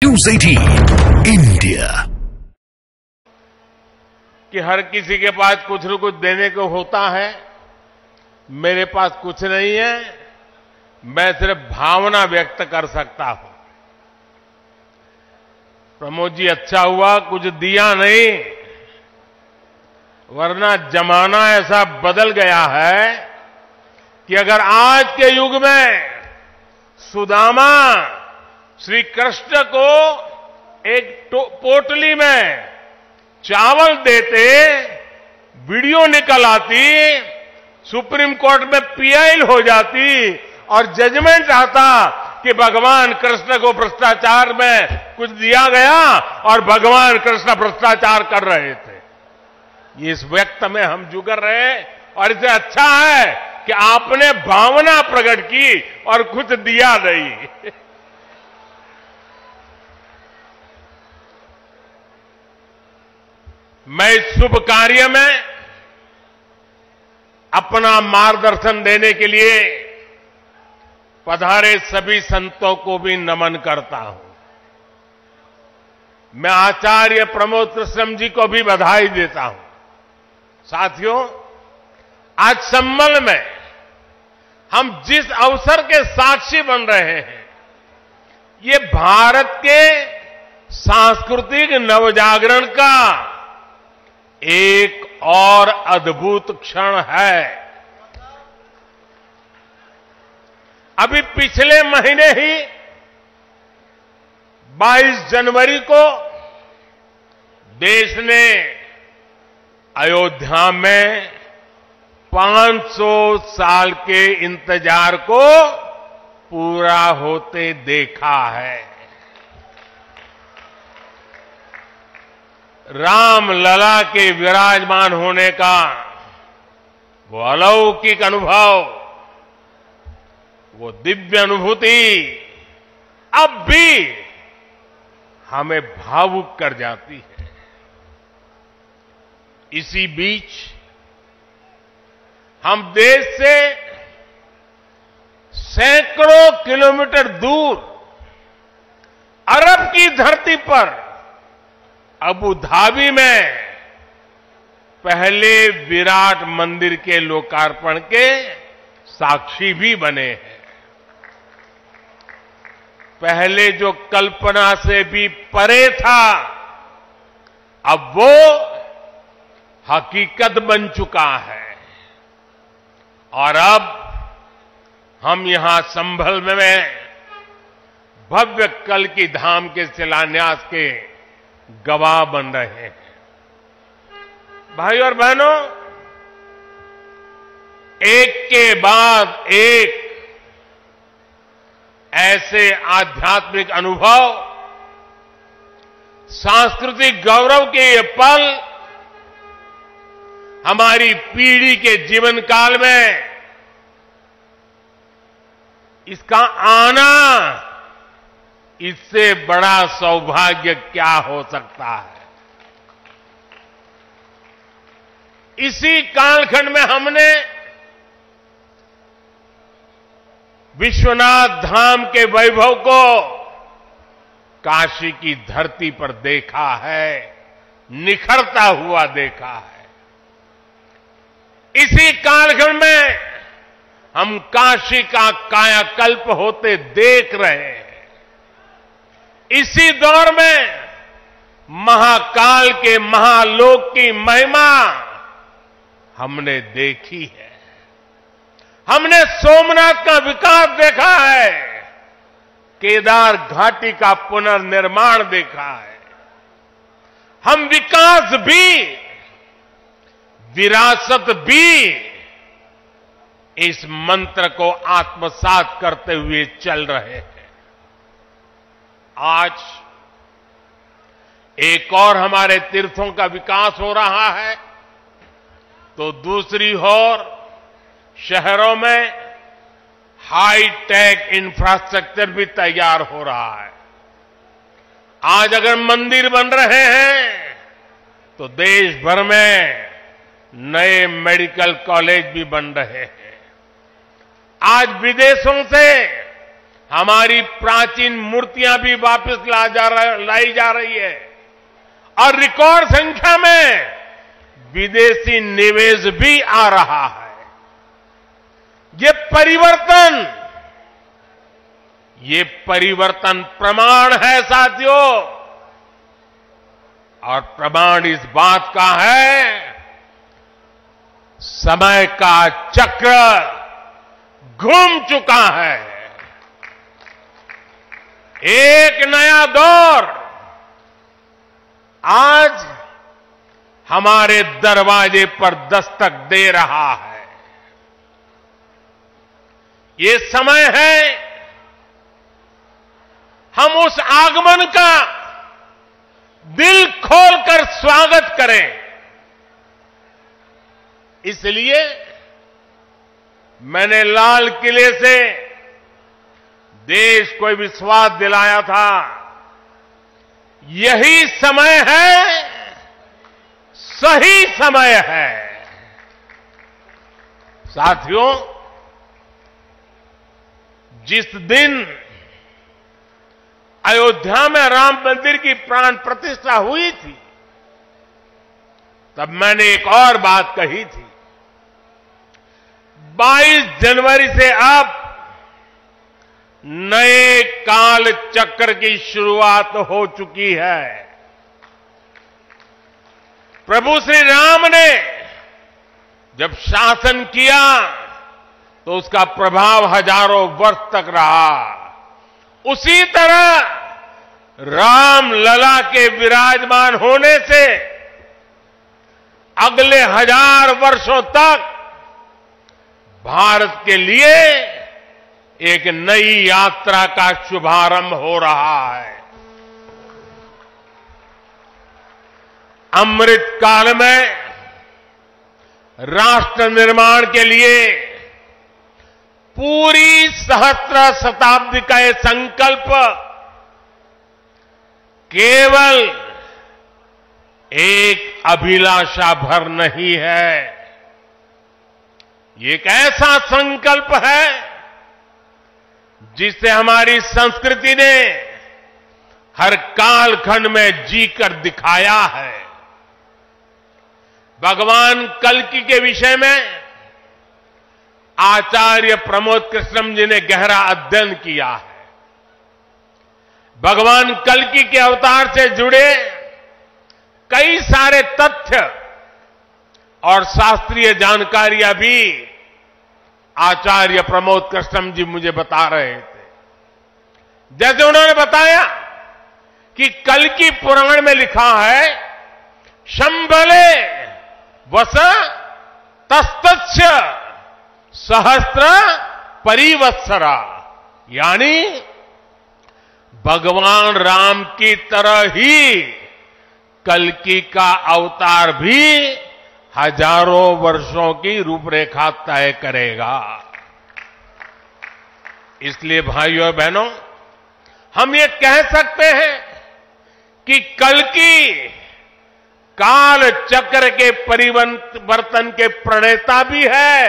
News 18 India. कि हर किसी के पास कुछ न कुछ देने को होता है। मेरे पास कुछ नहीं है, मैं सिर्फ भावना व्यक्त कर सकता हूं। प्रमोद जी, अच्छा हुआ कुछ दिया नहीं, वरना जमाना ऐसा बदल गया है कि अगर आज के युग में सुदामा श्री कृष्ण को एक पोटली में चावल देते, वीडियो निकल आती, सुप्रीम कोर्ट में पीआई हो जाती और जजमेंट आता कि भगवान कृष्ण को भ्रष्टाचार में कुछ दिया गया और भगवान कृष्ण भ्रष्टाचार कर रहे थे। इस व्यक्त में हम जुगर रहे और इसे अच्छा है कि आपने भावना प्रकट की और कुछ दिया नहीं। मैं इस शुभ कार्य में अपना मार्गदर्शन देने के लिए पधारे सभी संतों को भी नमन करता हूं। मैं आचार्य प्रमोद कृष्णम जी को भी बधाई देता हूं। साथियों, आज संबल में हम जिस अवसर के साक्षी बन रहे हैं, ये भारत के सांस्कृतिक नवजागरण का एक और अद्भुत क्षण है। अभी पिछले महीने ही 22 जनवरी को देश ने अयोध्या में 500 साल के इंतजार को पूरा होते देखा है। राम लला के विराजमान होने का वो अलौकिक अनुभव, वो दिव्य अनुभूति अब भी हमें भावुक कर जाती है। इसी बीच हम देश से सैकड़ों किलोमीटर दूर अरब की धरती पर अबू धाबी में पहले विराट मंदिर के लोकार्पण के साक्षी भी बने हैं। पहले जो कल्पना से भी परे था, अब वो हकीकत बन चुका है। और अब हम यहां संभल में भव्य कल की धाम के शिलान्यास के गवाह बन रहे हैं। भाई और बहनों, एक के बाद एक ऐसे आध्यात्मिक अनुभव, सांस्कृतिक गौरव के ये पल हमारी पीढ़ी के जीवन काल में इसका आना, इससे बड़ा सौभाग्य क्या हो सकता है। इसी कालखंड में हमने विश्वनाथ धाम के वैभव को काशी की धरती पर देखा है, निखरता हुआ देखा है। इसी कालखंड में हम काशी का कायाकल्प होते देख रहे हैं। इसी दौर में महाकाल के महालोक की महिमा हमने देखी है। हमने सोमनाथ का विकास देखा है, केदार घाटी का पुनर्निर्माण देखा है। हम विकास भी, विरासत भी इस मंत्र को आत्मसात करते हुए चल रहे हैं। आज एक और हमारे तीर्थों का विकास हो रहा है, तो दूसरी ओर शहरों में हाई टेक इंफ्रास्ट्रक्चर भी तैयार हो रहा है। आज अगर मंदिर बन रहे हैं, तो देश भर में नए मेडिकल कॉलेज भी बन रहे हैं। आज विदेशों से हमारी प्राचीन मूर्तियां भी वापस लाई जा रही है और रिकॉर्ड संख्या में विदेशी निवेश भी आ रहा है। ये परिवर्तन प्रमाण है साथियों, और प्रमाण इस बात का है समय का चक्र घूम चुका है। एक नया दौर आज हमारे दरवाजे पर दस्तक दे रहा है। ये समय है हम उस आगमन का दिल खोलकर स्वागत करें। इसलिए मैंने लाल किले से देश को विश्वास दिलाया था, यही समय है, सही समय है। साथियों, जिस दिन अयोध्या में राम मंदिर की प्राण प्रतिष्ठा हुई थी, तब मैंने एक और बात कही थी। 22 जनवरी से अब नए काल चक्र की शुरुआत हो चुकी है। प्रभु श्री राम ने जब शासन किया तो उसका प्रभाव हजारों वर्ष तक रहा। उसी तरह राम लला के विराजमान होने से अगले 1000 वर्षों तक भारत के लिए एक नई यात्रा का शुभारंभ हो रहा है। अमृत काल में राष्ट्र निर्माण के लिए पूरी सहस्त्र शताब्दी का यह संकल्प केवल एक अभिलाषा भर नहीं है, ये एक ऐसा संकल्प है जिसे हमारी संस्कृति ने हर कालखंड में जीकर दिखाया है। भगवान कल्कि के विषय में आचार्य प्रमोद कृष्णम जी ने गहरा अध्ययन किया है। भगवान कल्कि के अवतार से जुड़े कई सारे तथ्य और शास्त्रीय जानकारियां भी आचार्य प्रमोद कृष्णम जी मुझे बता रहे थे। जैसे उन्होंने बताया कि कल्कि पुराण में लिखा है, शंबले वस तस्तस्य सहस्त्र परिवत्सरा, यानी भगवान राम की तरह ही कल्कि का अवतार भी हजारों वर्षों की रूपरेखा तय करेगा। इसलिए भाइयों और बहनों, हम ये कह सकते हैं कि कल्कि काल चक्र के परिवर्तन के प्रणेता भी है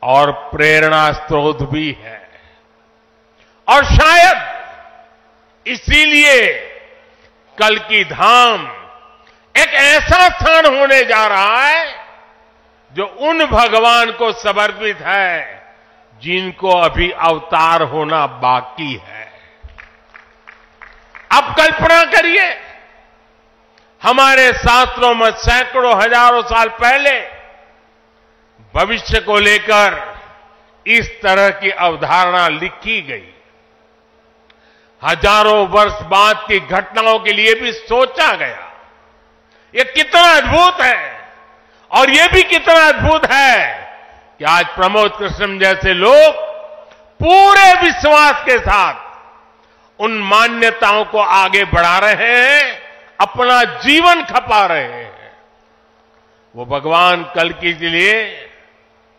और प्रेरणा स्रोत भी है। और शायद इसीलिए कल्कि धाम एक ऐसा स्थान होने जा रहा है जो उन भगवान को समर्पित है जिनको अभी अवतार होना बाकी है। अब कल्पना करिए, हमारे शास्त्रों में सैकड़ों हजारों साल पहले भविष्य को लेकर इस तरह की अवधारणा लिखी गई। हजारों वर्ष बाद की घटनाओं के लिए भी सोचा गया। ये कितना अद्भुत है, और ये भी कितना अद्भुत है कि आज प्रमोद कृष्णम जैसे लोग पूरे विश्वास के साथ उन मान्यताओं को आगे बढ़ा रहे हैं, अपना जीवन खपा रहे हैं। वो भगवान कल्कि के लिए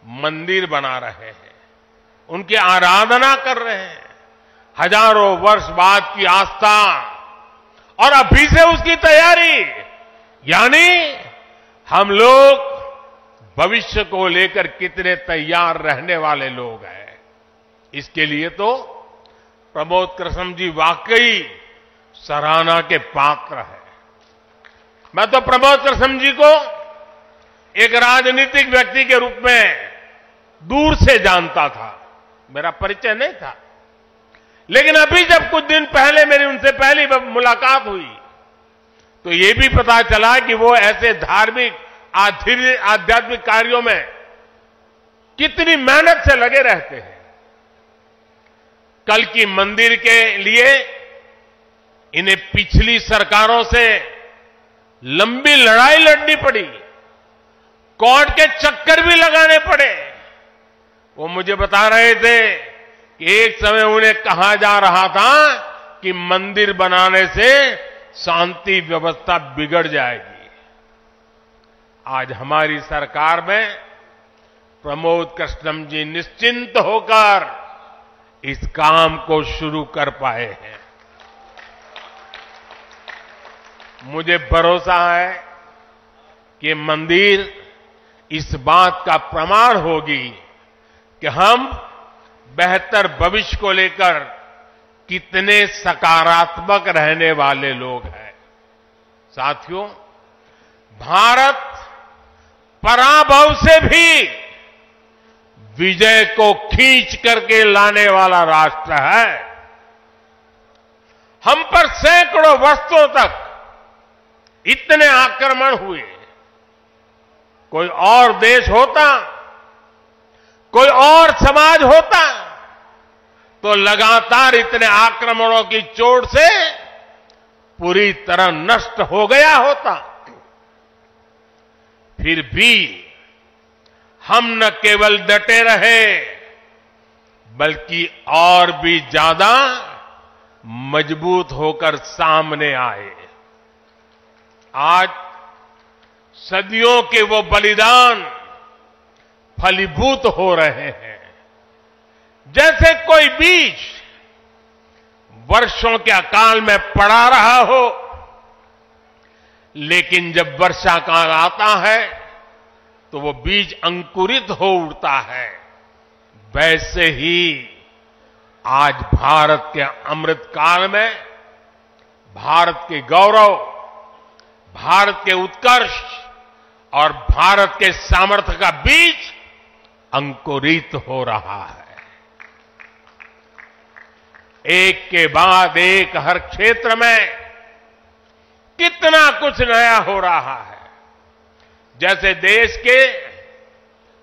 मंदिर बना रहे हैं, उनकी आराधना कर रहे हैं। हजारों वर्ष बाद की आस्था और अभी से उसकी तैयारी, यानी हम लोग भविष्य को लेकर कितने तैयार रहने वाले लोग हैं। इसके लिए तो प्रमोद कृष्णम जी वाकई सराहना के पात्र है। मैं तो प्रमोद कृष्णम जी को एक राजनीतिक व्यक्ति के रूप में दूर से जानता था, मेरा परिचय नहीं था। लेकिन अभी जब कुछ दिन पहले मेरी उनसे पहली मुलाकात हुई तो ये भी पता चला कि वो ऐसे धार्मिक आध्यात्मिक कार्यों में कितनी मेहनत से लगे रहते हैं। कल की मंदिर के लिए इन्हें पिछली सरकारों से लंबी लड़ाई लड़नी पड़ी, कोर्ट के चक्कर भी लगाने पड़े। वो मुझे बता रहे थे कि एक समय उन्हें कहा जा रहा था कि मंदिर बनाने से शांति व्यवस्था बिगड़ जाएगी। आज हमारी सरकार में प्रमोद कृष्णम जी निश्चिंत होकर इस काम को शुरू कर पाए हैं। मुझे भरोसा है कि मंदिर इस बात का प्रमाण होगी कि हम बेहतर भविष्य को लेकर कितने सकारात्मक रहने वाले लोग हैं। साथियों, भारत पराभव से भी विजय को खींच करके लाने वाला राष्ट्र है। हम पर सैकड़ों वर्षों तक इतने आक्रमण हुए, कोई और देश होता, कोई और समाज होता तो लगातार इतने आक्रमणों की चोट से पूरी तरह नष्ट हो गया होता। फिर भी हम न केवल डटे रहे बल्कि और भी ज्यादा मजबूत होकर सामने आए। आज सदियों के वो बलिदान फलीभूत हो रहे हैं। जैसे कोई बीज वर्षों के अकाल में पड़ा रहा हो, लेकिन जब वर्षा काल आता है तो वो बीज अंकुरित हो उठता है। वैसे ही आज भारत के अमृत काल में भारत के गौरव, भारत के उत्कर्ष और भारत के सामर्थ्य का बीज अंकुरित हो रहा है। एक के बाद एक हर क्षेत्र में कितना कुछ नया हो रहा है। जैसे देश के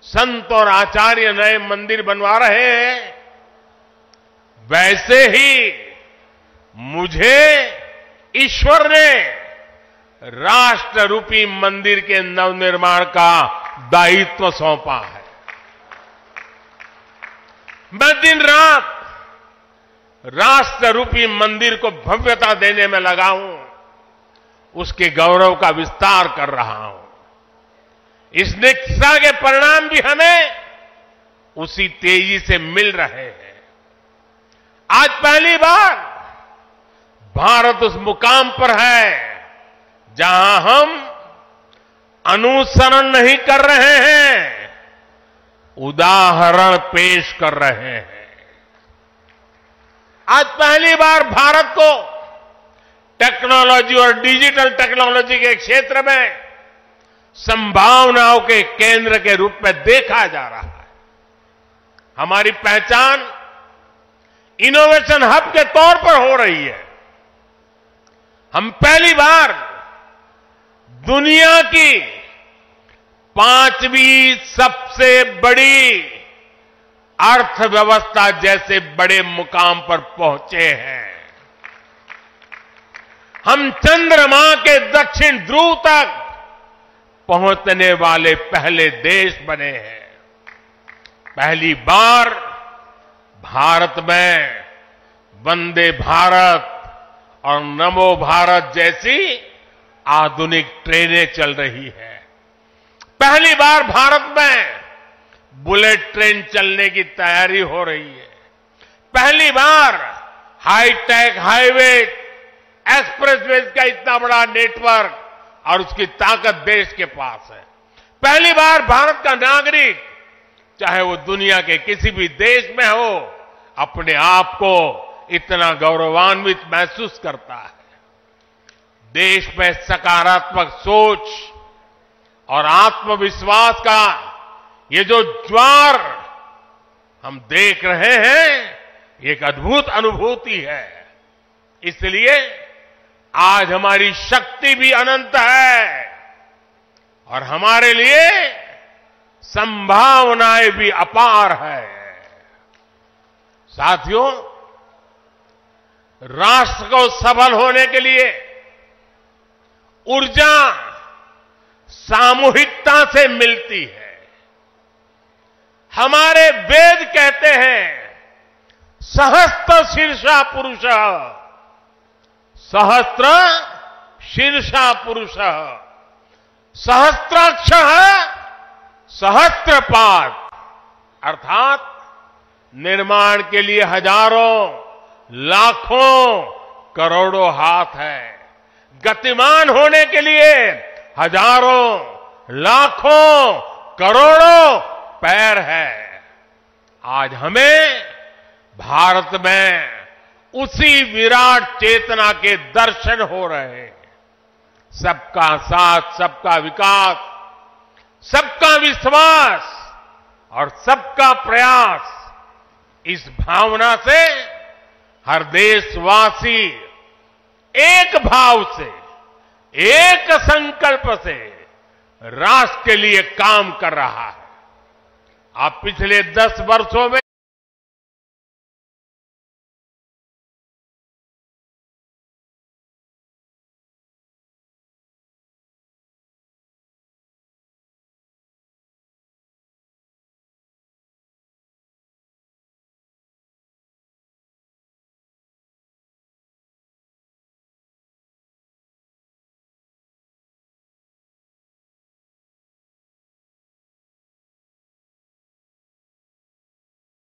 संत और आचार्य नए मंदिर बनवा रहे हैं, वैसे ही मुझे ईश्वर ने राष्ट्र रूपी मंदिर के नवनिर्माण का दायित्व सौंपा है। मैं दिन रात राष्ट्र रूपी मंदिर को भव्यता देने में लगा हूं, उसके गौरव का विस्तार कर रहा हूं। इस निष्ठा के परिणाम भी हमें उसी तेजी से मिल रहे हैं। आज पहली बार भारत उस मुकाम पर है जहां हम अनुसरण नहीं कर रहे हैं, उदाहरण पेश कर रहे हैं। आज पहली बार भारत को टेक्नोलॉजी और डिजिटल टेक्नोलॉजी के क्षेत्र में संभावनाओं के केंद्र के रूप में देखा जा रहा है। हमारी पहचान इनोवेशन हब के तौर पर हो रही है। हम पहली बार दुनिया की 5वीं सबसे बड़ी अर्थव्यवस्था जैसे बड़े मुकाम पर पहुंचे हैं। हम चंद्रमा के दक्षिण ध्रुव तक पहुंचने वाले पहले देश बने हैं। पहली बार भारत में वंदे भारत और नमो भारत जैसी आधुनिक ट्रेनें चल रही है। पहली बार भारत में बुलेट ट्रेन चलने की तैयारी हो रही है। पहली बार हाईटेक हाईवे एक्सप्रेसवेज का इतना बड़ा नेटवर्क और उसकी ताकत देश के पास है। पहली बार भारत का नागरिक चाहे वो दुनिया के किसी भी देश में हो, अपने आप को इतना गौरवान्वित महसूस करता है। देश में सकारात्मक सोच और आत्मविश्वास का ये जो ज्वार हम देख रहे हैं, एक अद्भुत अनुभूति है। इसलिए आज हमारी शक्ति भी अनंत है और हमारे लिए संभावनाएं भी अपार है। साथियों, राष्ट्र को सफल होने के लिए ऊर्जा सामूहिकता से मिलती है। हमारे वेद कहते हैं, सहस्त्र शीर्षा पुरुष, सहस्त्र शीर्षा पुरुष, सहस्त्राक्ष सहस्त्रपाद, अर्थात निर्माण के लिए हजारों, लाखों, करोड़ों हाथ है। गतिमान होने के लिए हजारों, लाखों, करोड़ों पैर है। आज हमें भारत में उसी विराट चेतना के दर्शन हो रहे हैं। सबका साथ, सबका विकास, सबका विश्वास और सबका प्रयास, इस भावना से हर देशवासी एक भाव से, एक संकल्प से राष्ट्र के लिए काम कर रहा है। आप पिछले 10 वर्षों में